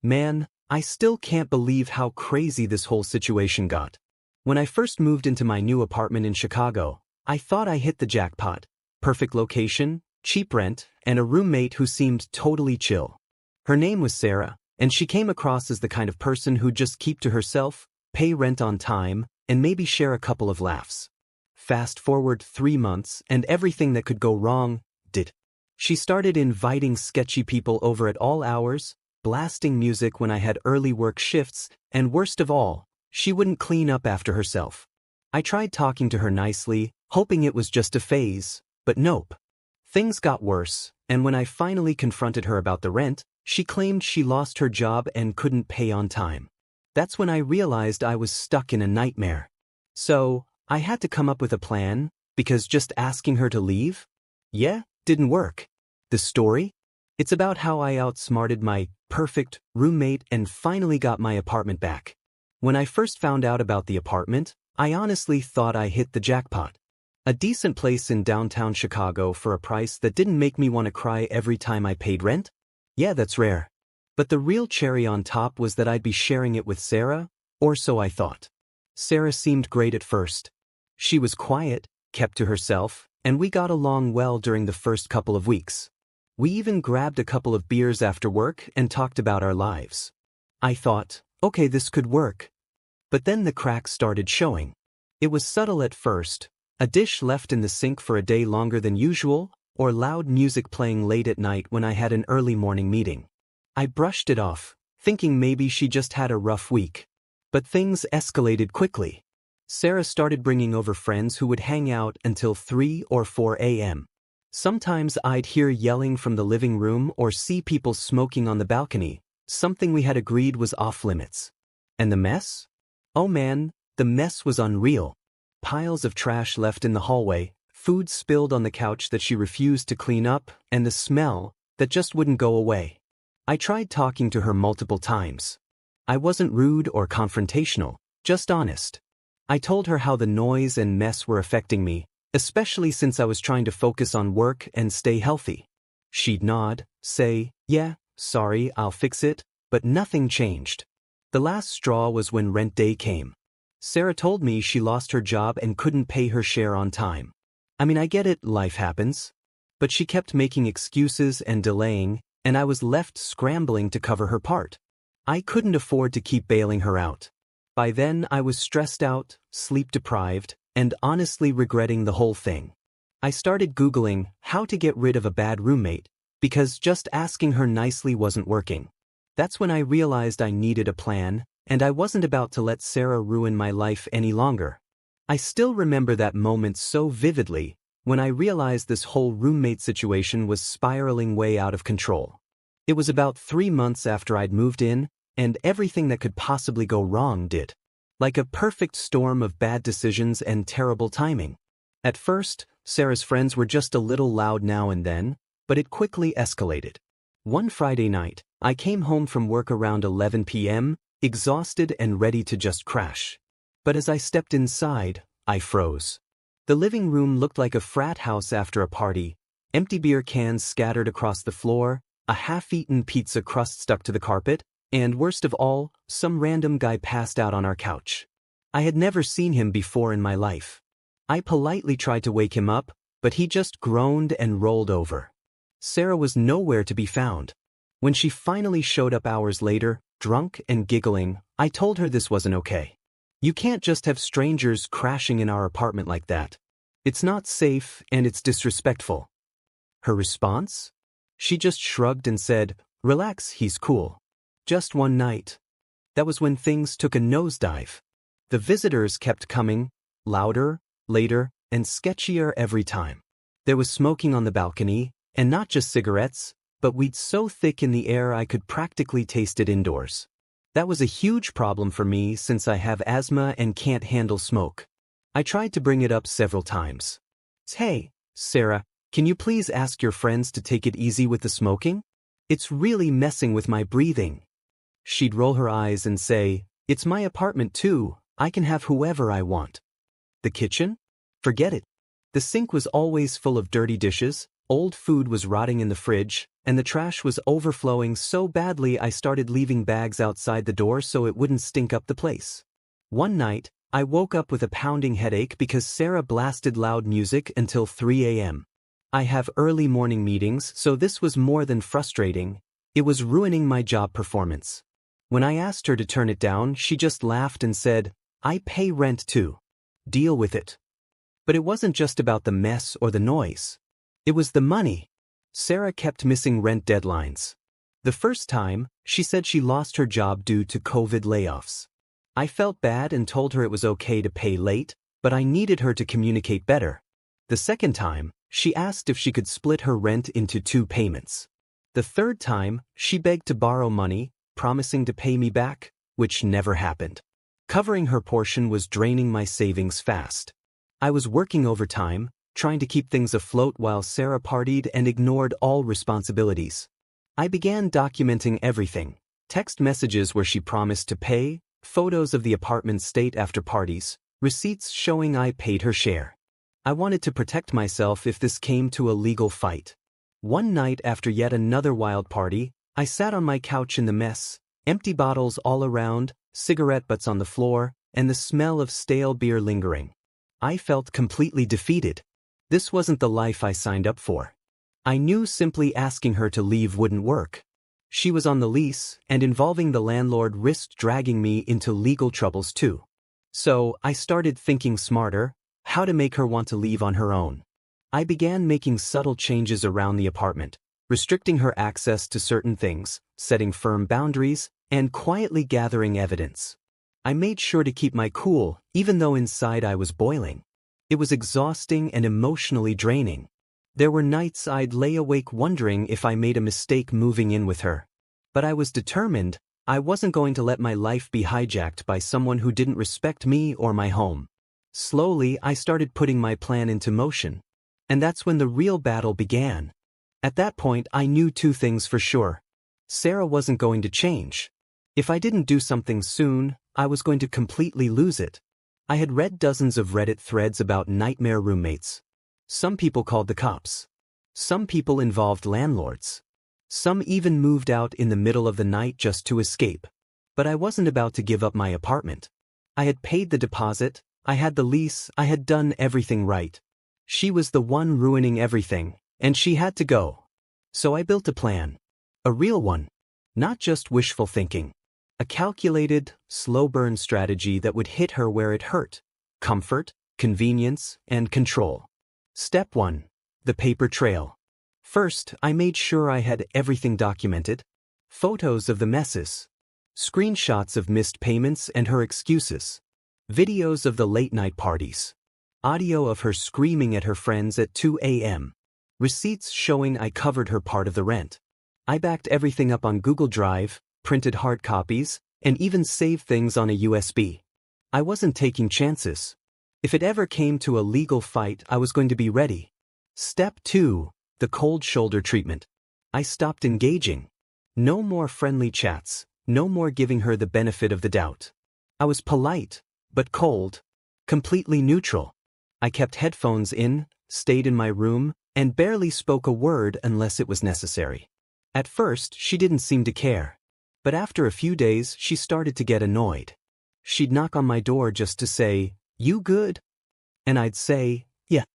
Man, I still can't believe how crazy this whole situation got. When I first moved into my new apartment in Chicago, I thought I hit the jackpot. Perfect location, cheap rent, and a roommate who seemed totally chill. Her name was Sarah, and she came across as the kind of person who'd just keep to herself, pay rent on time, and maybe share a couple of laughs. Fast forward 3 months, and everything that could go wrong did. She started inviting sketchy people over at all hours, blasting music when I had early work shifts, and worst of all, she wouldn't clean up after herself. I tried talking to her nicely, hoping it was just a phase, but nope. Things got worse, and when I finally confronted her about the rent, she claimed she lost her job and couldn't pay on time. That's when I realized I was stuck in a nightmare. So, I had to come up with a plan, because just asking her to leave? Yeah, didn't work. The story? It's about how I outsmarted my perfect roommate and finally got my apartment back. When I first found out about the apartment, I honestly thought I hit the jackpot. A decent place in downtown Chicago for a price that didn't make me want to cry every time I paid rent? Yeah, that's rare. But the real cherry on top was that I'd be sharing it with Sarah, or so I thought. Sarah seemed great at first. She was quiet, kept to herself, and we got along well during the first couple of weeks. We even grabbed a couple of beers after work and talked about our lives. I thought, okay, this could work. But then the cracks started showing. It was subtle at first, a dish left in the sink for a day longer than usual, or loud music playing late at night when I had an early morning meeting. I brushed it off, thinking maybe she just had a rough week. But things escalated quickly. Sarah started bringing over friends who would hang out until 3 or 4 a.m. Sometimes I'd hear yelling from the living room or see people smoking on the balcony, something we had agreed was off limits. And the mess? Oh man, the mess was unreal. Piles of trash left in the hallway, food spilled on the couch that she refused to clean up, and the smell that just wouldn't go away. I tried talking to her multiple times. I wasn't rude or confrontational, just honest. I told her how the noise and mess were affecting me, especially since I was trying to focus on work and stay healthy. She'd nod, say, yeah, sorry, I'll fix it, but nothing changed. The last straw was when rent day came. Sarah told me she lost her job and couldn't pay her share on time. I mean, I get it, life happens. But she kept making excuses and delaying, and I was left scrambling to cover her part. I couldn't afford to keep bailing her out. By then, I was stressed out, sleep-deprived, and honestly regretting the whole thing. I started Googling how to get rid of a bad roommate, because just asking her nicely wasn't working. That's when I realized I needed a plan, and I wasn't about to let Sarah ruin my life any longer. I still remember that moment so vividly, when I realized this whole roommate situation was spiraling way out of control. It was about 3 months after I'd moved in, and everything that could possibly go wrong did. Like a perfect storm of bad decisions and terrible timing. At first, Sarah's friends were just a little loud now and then, but it quickly escalated. One Friday night, I came home from work around 11 p.m., exhausted and ready to just crash. But as I stepped inside, I froze. The living room looked like a frat house after a party, empty beer cans scattered across the floor, a half-eaten pizza crust stuck to the carpet, and worst of all, some random guy passed out on our couch. I had never seen him before in my life. I politely tried to wake him up, but he just groaned and rolled over. Sarah was nowhere to be found. When she finally showed up hours later, drunk and giggling, I told her this wasn't okay. You can't just have strangers crashing in our apartment like that. It's not safe and it's disrespectful. Her response? She just shrugged and said, "Relax, he's cool. Just one night." That was when things took a nosedive. The visitors kept coming, louder, later, and sketchier every time. There was smoking on the balcony, and not just cigarettes, but weed so thick in the air I could practically taste it indoors. That was a huge problem for me since I have asthma and can't handle smoke. I tried to bring it up several times. Hey, Sarah, can you please ask your friends to take it easy with the smoking? It's really messing with my breathing. She'd roll her eyes and say, "It's my apartment too, I can have whoever I want." The kitchen? Forget it. The sink was always full of dirty dishes, Old food was rotting in the fridge, and the trash was overflowing so badly I started leaving bags outside the door so it wouldn't stink up the place. One night, I woke up with a pounding headache because Sarah blasted loud music until 3 a.m. I have early morning meetings, so this was more than frustrating. It was ruining my job performance. When I asked her to turn it down, she just laughed and said, "I pay rent too. Deal with it." But it wasn't just about the mess or the noise. It was the money. Sarah kept missing rent deadlines. The first time, she said she lost her job due to COVID layoffs. I felt bad and told her it was okay to pay late, but I needed her to communicate better. The second time, she asked if she could split her rent into 2 payments. The third time, she begged to borrow money, promising to pay me back, which never happened. Covering her portion was draining my savings fast. I was working overtime, trying to keep things afloat while Sarah partied and ignored all responsibilities. I began documenting everything: text messages where she promised to pay, photos of the apartment state after parties, receipts showing I paid her share. I wanted to protect myself if this came to a legal fight. One night after yet another wild party, I sat on my couch in the mess, empty bottles all around, cigarette butts on the floor, and the smell of stale beer lingering. I felt completely defeated. This wasn't the life I signed up for. I knew simply asking her to leave wouldn't work. She was on the lease, and involving the landlord risked dragging me into legal troubles too. So, I started thinking smarter: how to make her want to leave on her own. I began making subtle changes around the apartment, restricting her access to certain things, setting firm boundaries, and quietly gathering evidence. I made sure to keep my cool, even though inside I was boiling. It was exhausting and emotionally draining. There were nights I'd lay awake wondering if I made a mistake moving in with her. But I was determined. I wasn't going to let my life be hijacked by someone who didn't respect me or my home. Slowly, I started putting my plan into motion. And that's when the real battle began. At that point, I knew 2 things for sure. Sarah wasn't going to change. If I didn't do something soon, I was going to completely lose it. I had read dozens of Reddit threads about nightmare roommates. Some people called the cops. Some people involved landlords. Some even moved out in the middle of the night just to escape. But I wasn't about to give up my apartment. I had paid the deposit, I had the lease, I had done everything right. She was the one ruining everything, and she had to go. So I built a plan. A real one. Not just wishful thinking. A calculated, slow-burn strategy that would hit her where it hurt: comfort, convenience, and control. Step 1. The paper trail. First, I made sure I had everything documented. Photos of the messes. Screenshots of missed payments and her excuses. Videos of the late-night parties. Audio of her screaming at her friends at 2 a.m. Receipts showing I covered her part of the rent. I backed everything up on Google Drive, printed hard copies, and even saved things on a USB. I wasn't taking chances. If it ever came to a legal fight, I was going to be ready. Step 2. The cold shoulder treatment. I stopped engaging. No more friendly chats, no more giving her the benefit of the doubt. I was polite, but cold. Completely neutral. I kept headphones in, stayed in my room, and barely spoke a word unless it was necessary. At first, she didn't seem to care. But after a few days, she started to get annoyed. She'd knock on my door just to say, "You good?" And I'd say, "Yeah,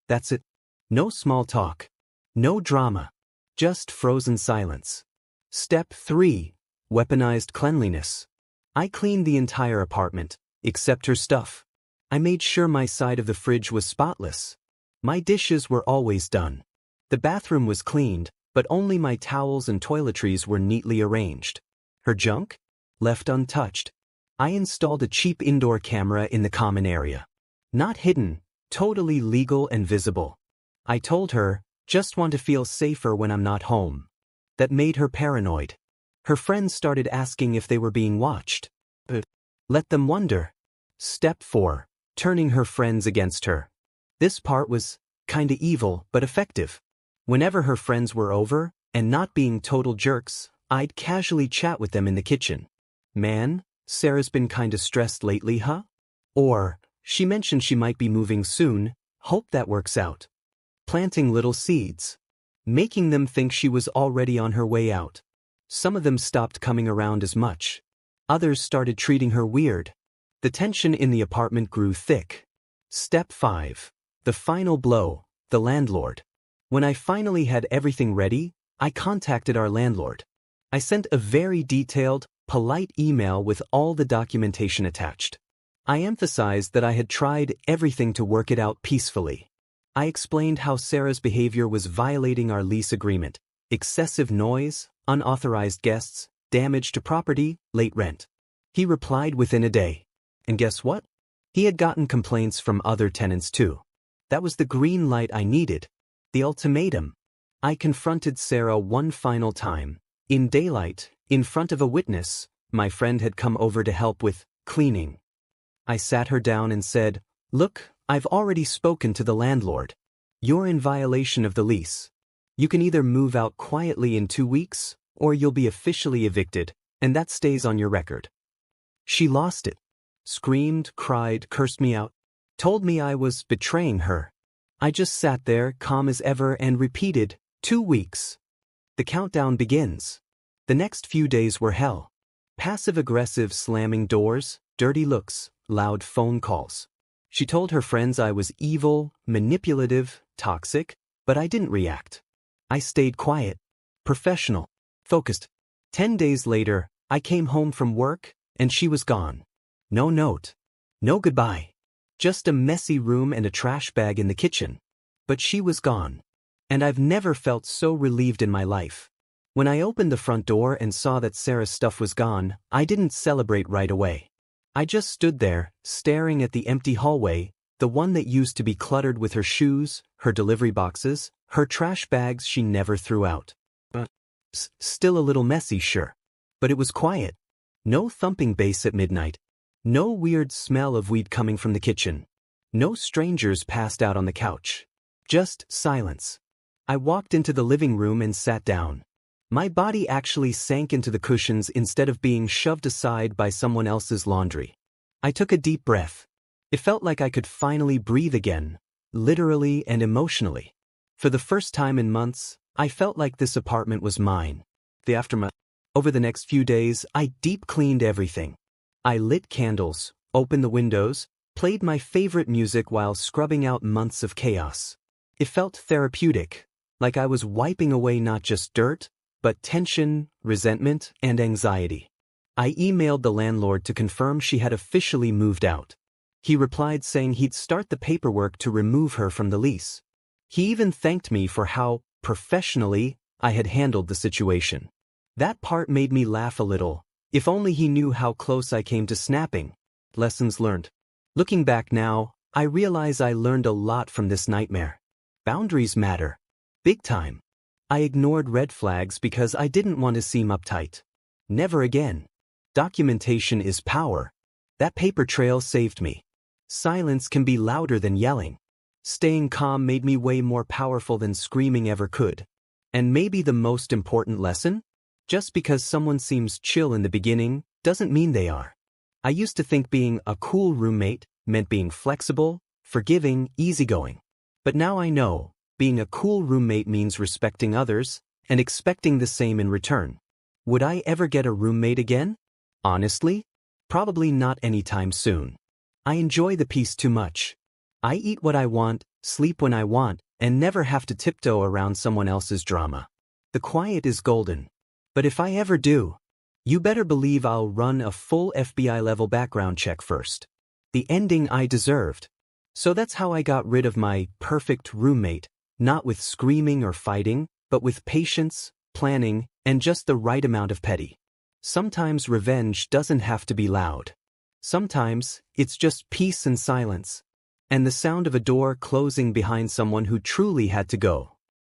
that's it." No small talk. No drama. Just frozen silence. Step 3. Weaponized cleanliness. I cleaned the entire apartment, except her stuff. I made sure my side of the fridge was spotless. My dishes were always done. The bathroom was cleaned, but only my towels and toiletries were neatly arranged. Her junk? Left untouched. I installed a cheap indoor camera in the common area. Not hidden, totally legal and visible. I told her, "Just want to feel safer when I'm not home." That made her paranoid. Her friends started asking if they were being watched. But let them wonder. Step 4. Turning her friends against her. This part was kinda evil but effective. Whenever her friends were over, and not being total jerks, I'd casually chat with them in the kitchen. "Man, Sarah's been kinda stressed lately, huh?" Or, "She mentioned she might be moving soon, hope that works out." Planting little seeds. making them think she was already on her way out. Some of them stopped coming around as much. Others started treating her weird. The tension in the apartment grew thick. Step 5. The final blow, the landlord. When I finally had everything ready, I contacted our landlord. I sent a very detailed, polite email with all the documentation attached. I emphasized that I had tried everything to work it out peacefully. I explained how Sarah's behavior was violating our lease agreement: excessive noise, unauthorized guests, damage to property, late rent. He replied within a day. And guess what? He had gotten complaints from other tenants too. That was the green light I needed. The ultimatum. I confronted Sarah one final time. In daylight, in front of a witness. My friend had come over to help with cleaning. I sat her down and said, "Look, I've already spoken to the landlord. You're in violation of the lease. You can either move out quietly in 2 weeks, or you'll be officially evicted, and that stays on your record." She lost it. Screamed, cried, cursed me out, told me I was betraying her. I just sat there, calm as ever, and repeated, 2 weeks. The countdown begins. The next few days were hell. Passive-aggressive slamming doors, dirty looks, loud phone calls. She told her friends I was evil, manipulative, toxic, but I didn't react. I stayed quiet, professional, focused. 10 days later, I came home from work, and she was gone. No note. No goodbye. Just a messy room and a trash bag in the kitchen. But she was gone. And I've never felt so relieved in my life. When I opened the front door and saw that Sarah's stuff was gone, I didn't celebrate right away. I just stood there, staring at the empty hallway, the one that used to be cluttered with her shoes, her delivery boxes, her trash bags she never threw out. Still a little messy, sure. But it was quiet. No thumping bass at midnight. No weird smell of weed coming from the kitchen. No strangers passed out on the couch. Just silence. I walked into the living room and sat down. My body actually sank into the cushions instead of being shoved aside by someone else's laundry. I took a deep breath. It felt like I could finally breathe again, literally and emotionally. For the first time in months, I felt like this apartment was mine. The aftermath. Over the next few days, I deep cleaned everything. I lit candles, opened the windows, played my favorite music while scrubbing out months of chaos. It felt therapeutic, like I was wiping away not just dirt, but tension, resentment, and anxiety. I emailed the landlord to confirm she had officially moved out. He replied saying he'd start the paperwork to remove her from the lease. He even thanked me for how professionally I had handled the situation. That part made me laugh a little. If only he knew how close I came to snapping. Lessons learned. Looking back now, I realize I learned a lot from this nightmare. Boundaries matter. Big time. I ignored red flags because I didn't want to seem uptight. Never again. Documentation is power. That paper trail saved me. Silence can be louder than yelling. Staying calm made me way more powerful than screaming ever could. And maybe the most important lesson? Just because someone seems chill in the beginning, doesn't mean they are. I used to think being a cool roommate meant being flexible, forgiving, easygoing. But now I know, being a cool roommate means respecting others and expecting the same in return. Would I ever get a roommate again? Honestly, probably not anytime soon. I enjoy the peace too much. I eat what I want, sleep when I want, and never have to tiptoe around someone else's drama. The quiet is golden. But if I ever do, you better believe I'll run a full FBI-level background check first. The ending I deserved. So that's how I got rid of my perfect roommate, not with screaming or fighting, but with patience, planning, and just the right amount of petty. Sometimes revenge doesn't have to be loud. Sometimes it's just peace and silence, and the sound of a door closing behind someone who truly had to go.